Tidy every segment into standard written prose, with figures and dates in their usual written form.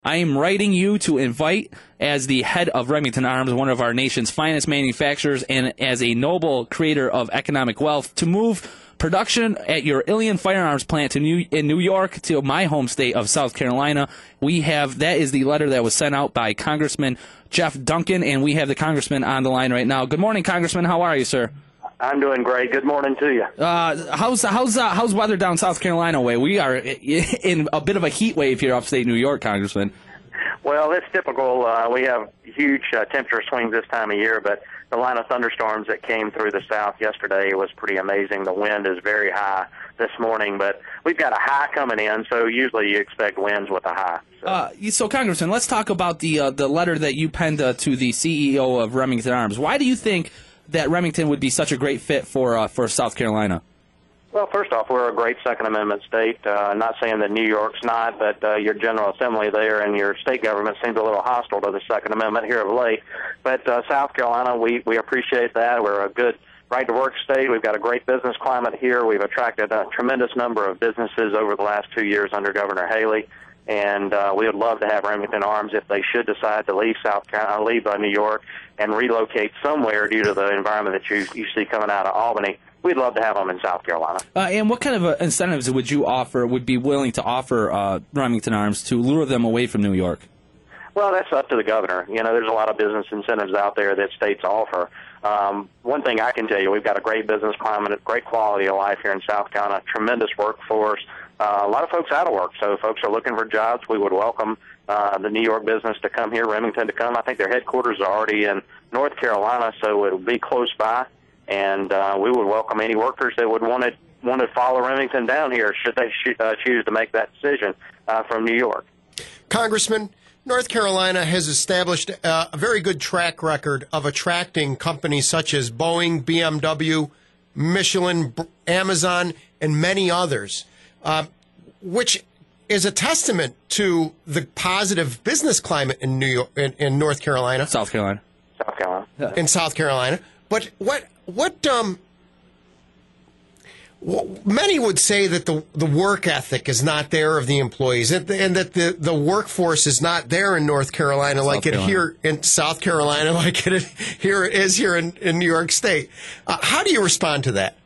I am writing you to invite, as the head of Remington Arms, one of our nation's finest manufacturers, and as a noble creator of economic wealth, to move production at your Ilion Firearms plant in New York to my home state of South Carolina. That is the letter that was sent out by Congressman Jeff Duncan, and we have the Congressman on the line right now. Good morning, Congressman. How are you, sir? I'm doing great. Good morning to you. How's weather down South Carolina way? We are in a bit of a heat wave here upstate New York, Congressman. Well, it's typical. We have huge temperature swings this time of year, but the line of thunderstorms that came through the south yesterday was pretty amazing. The wind is very high this morning, but we've got a high coming in, so usually you expect winds with a high. So Congressman, let's talk about the letter that you penned to the CEO of Remington Arms. Why do you think that Remington would be such a great fit for South Carolina? Well, first off, we're a great Second Amendment state. Not saying that New York's not, but your General Assembly there and your state government seems a little hostile to the Second Amendment here of late. But South Carolina, we appreciate that. We're a good right-to-work state. We've got a great business climate here. We've attracted a tremendous number of businesses over the last 2 years under Governor Haley. And we would love to have Remington Arms if they should decide to leave South Carolina, leave New York, and relocate somewhere due to the environment that you see coming out of Albany. We'd love to have them in South Carolina. And what kind of incentives would you be willing to offer Remington Arms to lure them away from New York? Well, that's up to the governor. You know, there's a lot of business incentives out there that states offer. One thing I can tell you, we've got a great business climate, a great quality of life here in South Carolina, tremendous workforce, a lot of folks out of work. So if folks are looking for jobs, we would welcome the New York business to come here, Remington to come. I think their headquarters are already in North Carolina, so it will be close by. And we would welcome any workers that would want to follow Remington down here should they choose to make that decision from New York. Congressman, North Carolina has established a very good track record of attracting companies such as Boeing, BMW, Michelin, Amazon, and many others, which is a testament to the positive business climate in New York, in North Carolina, South Carolina, in South Carolina. But many would say that the work ethic is not there of the employees, and that the workforce is not there in North Carolina like it here in South Carolina, like it is here in New York State. How do you respond to that?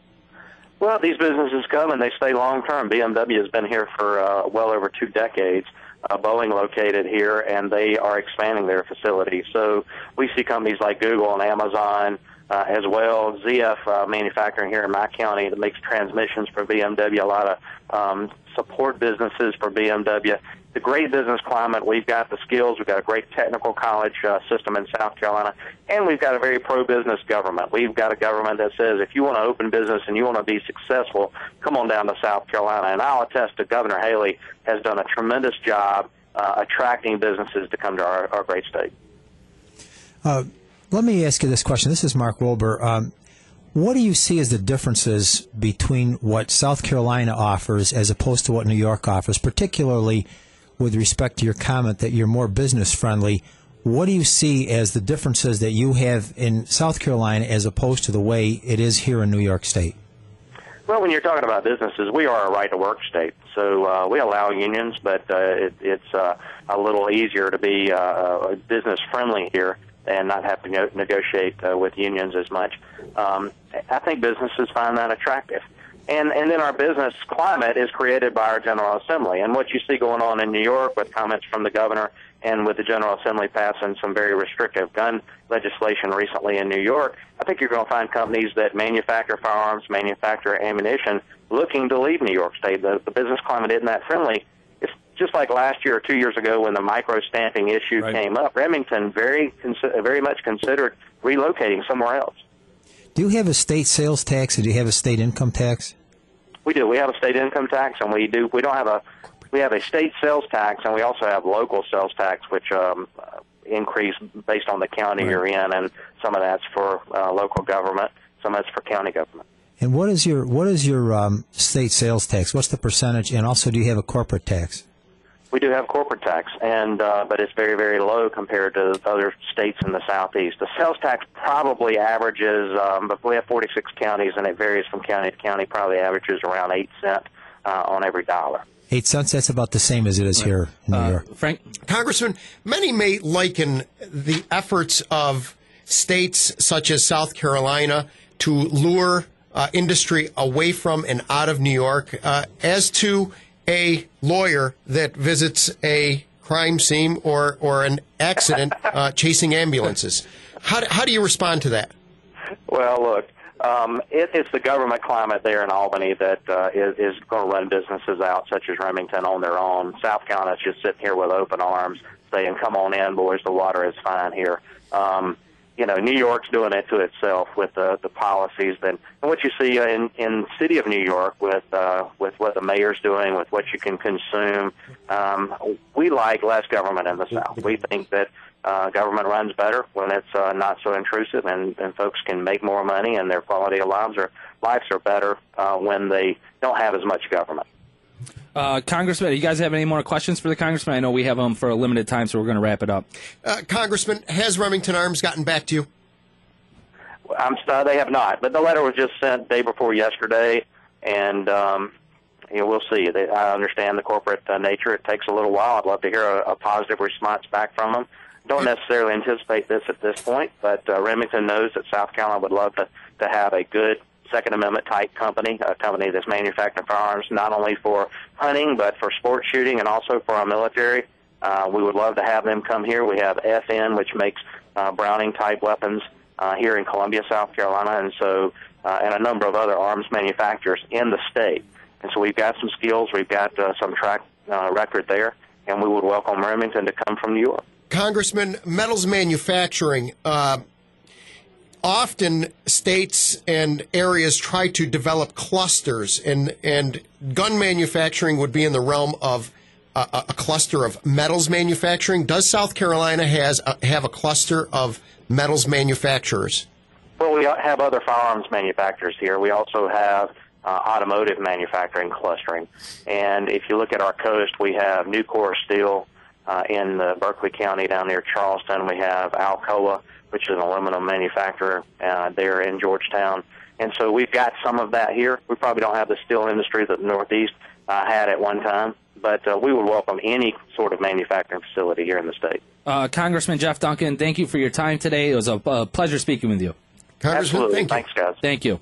Well, these businesses come and they stay long term. BMW has been here for well over 2 decades. Boeing located here, and they are expanding their facilities. So we see companies like Google and Amazon, as well, ZF manufacturing here in my county that makes transmissions for BMW, a lot of support businesses for BMW. The great business climate, we've got the skills, we've got a great technical college system in South Carolina, and we've got a very pro-business government. We've got a government that says if you want to open business and you want to be successful, come on down to South Carolina. And I'll attest to Governor Haley has done a tremendous job attracting businesses to come to our great state. Let me ask you this question. This is Mark Wilbur. What do you see as the differences between what South Carolina offers as opposed to what New York offers, particularly with respect to your comment that you're more business-friendly? What do you see as the differences that you have in South Carolina as opposed to the way it is here in New York State? Well, when you're talking about businesses, we are a right-to-work state, so we allow unions, but it's a little easier to be business-friendly here and not have to negotiate with unions as much. I think businesses find that attractive. And then our business climate is created by our General Assembly. And what you see going on in New York with comments from the governor and with the General Assembly passing some very restrictive gun legislation recently in New York, I think you're going to find companies that manufacture firearms, manufacture ammunition, looking to leave New York State. The business climate isn't that friendly. It's just like last year or 2 years ago when the micro-stamping issue came up. Remington very much considered relocating somewhere else. Do you have a state sales tax, or do you have a state income tax? We do. We have a state income tax, and we have a state sales tax, and we also have local sales tax, which increase based on the county you're in, and some of that's for local government, some of that's for county government. And what is your state sales tax? What's the percentage? And also, do you have a corporate tax? We do have corporate tax, and but it's very, very low compared to other states in the southeast. The sales tax probably averages, but we have 46 counties, and it varies from county to county. Probably averages around 8 cents on every dollar. 8 cents. That's about the same as it is here in New York. Frank? Congressman, many may liken the efforts of states such as South Carolina to lure industry away from and out of New York as to a lawyer that visits a crime scene or an accident chasing ambulances. How do you respond to that? Well, look, it's the government climate there in Albany that is going to run businesses out, such as Remington, on their own. South Carolina's just sitting here with open arms, saying, "Come on in, boys. The water is fine here." New York's doing it to itself with the policies and what you see in the city of New York with what the mayor's doing, with what you can consume. We like less government in the South. We think that government runs better when it's not so intrusive, and folks can make more money, and their quality of lives are better when they don't have as much government. Congressman, do you guys have any more questions for the Congressman? I know we have them for a limited time, so we're going to wrap it up. Congressman, has Remington Arms gotten back to you? They have not, but the letter was just sent day before yesterday, and we'll see. I understand the corporate nature. It takes a little while. I'd love to hear a positive response back from them. Don't necessarily anticipate this at this point, but Remington knows that South Carolina would love to have a good Second Amendment type company, a company that's manufacturing firearms not only for hunting but for sport shooting and also for our military. We would love to have them come here. We have FN, which makes Browning type weapons here in Columbia, South Carolina, and so and a number of other arms manufacturers in the state. And so we've got some skills, we've got some track record there, and we would welcome Remington to come from New York. Congressman, metals manufacturing. Often states and areas try to develop clusters, and gun manufacturing would be in the realm of a cluster of metals manufacturing. Does South Carolina have a cluster of metals manufacturers? Well, we have other firearms manufacturers here. We also have automotive manufacturing clustering. And if you look at our coast, we have Nucor Steel in Berkeley County down near Charleston. We have Alcoa, which is an aluminum manufacturer there in Georgetown. And so we've got some of that here. We probably don't have the steel industry that the Northeast had at one time, but we would welcome any sort of manufacturing facility here in the state. Congressman Jeff Duncan, thank you for your time today. It was a pleasure speaking with you. Congressman, Absolutely. thank you. Thanks, guys. Thank you.